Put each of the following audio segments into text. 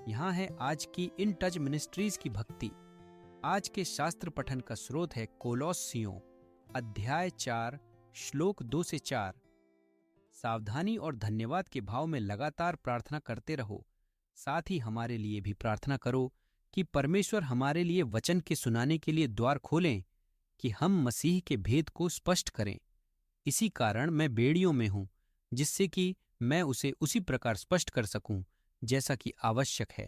यहाँ है आज की इन टच मिनिस्ट्रीज की भक्ति। आज के शास्त्र पठन का स्रोत है कोलोस्सियों अध्याय 4 श्लोक 2 से 4। सावधानी और धन्यवाद के भाव में लगातार प्रार्थना करते रहो। साथ ही हमारे लिए भी प्रार्थना करो कि परमेश्वर हमारे लिए वचन के सुनाने के लिए द्वार खोलें, कि हम मसीह के भेद को स्पष्ट करें। इसी कारण मैं बेड़ियों में हूं, जिससे कि मैं उसे उसी प्रकार स्पष्ट कर सकूं जैसा कि आवश्यक है।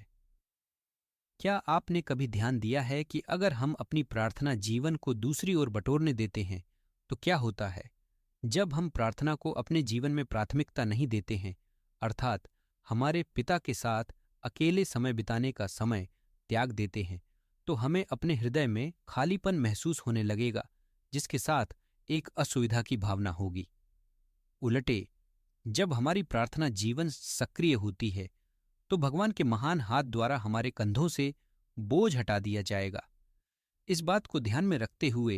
क्या आपने कभी ध्यान दिया है कि अगर हम अपनी प्रार्थना जीवन को दूसरी ओर बटोरने देते हैं तो क्या होता है? जब हम प्रार्थना को अपने जीवन में प्राथमिकता नहीं देते हैं, अर्थात हमारे पिता के साथ अकेले समय बिताने का समय त्याग देते हैं, तो हमें अपने हृदय में खालीपन महसूस होने लगेगा, जिसके साथ एक असुविधा की भावना होगी। उलटे, जब हमारी प्रार्थना जीवन सक्रिय होती है तो भगवान के महान हाथ द्वारा हमारे कंधों से बोझ हटा दिया जाएगा। इस बात को ध्यान में रखते हुए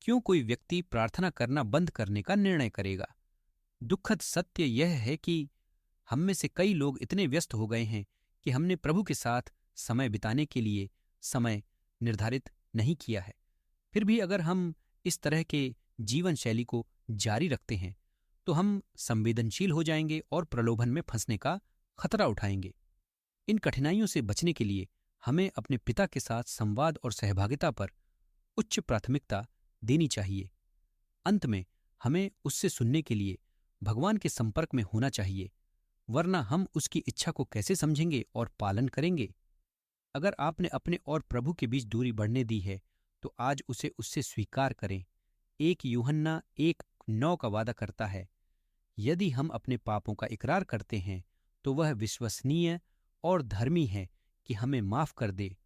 क्यों कोई व्यक्ति प्रार्थना करना बंद करने का निर्णय करेगा? दुखद सत्य यह है कि हम में से कई लोग इतने व्यस्त हो गए हैं कि हमने प्रभु के साथ समय बिताने के लिए समय निर्धारित नहीं किया है। फिर भी अगर हम इस तरह के जीवन शैली को जारी रखते हैं तो हम संवेदनशील हो जाएंगे और प्रलोभन में फंसने का खतरा उठाएंगे। इन कठिनाइयों से बचने के लिए हमें अपने पिता के साथ संवाद और सहभागिता पर उच्च प्राथमिकता देनी चाहिए। अंत में हमें उससे सुनने के लिए भगवान के संपर्क में होना चाहिए, वरना हम उसकी इच्छा को कैसे समझेंगे और पालन करेंगे? अगर आपने अपने और प्रभु के बीच दूरी बढ़ने दी है तो आज उसे उससे स्वीकार करें। 1 यूहन्ना 1:9 का वादा करता है, यदि हम अपने पापों का इकरार करते हैं तो वह विश्वसनीय और धर्मी है कि हमें माफ कर दे।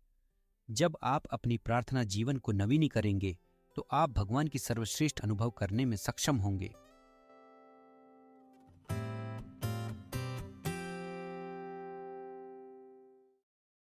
जब आप अपनी प्रार्थना जीवन को नवीनीकरेंगे तो आप भगवान की सर्वश्रेष्ठ अनुभव करने में सक्षम होंगे।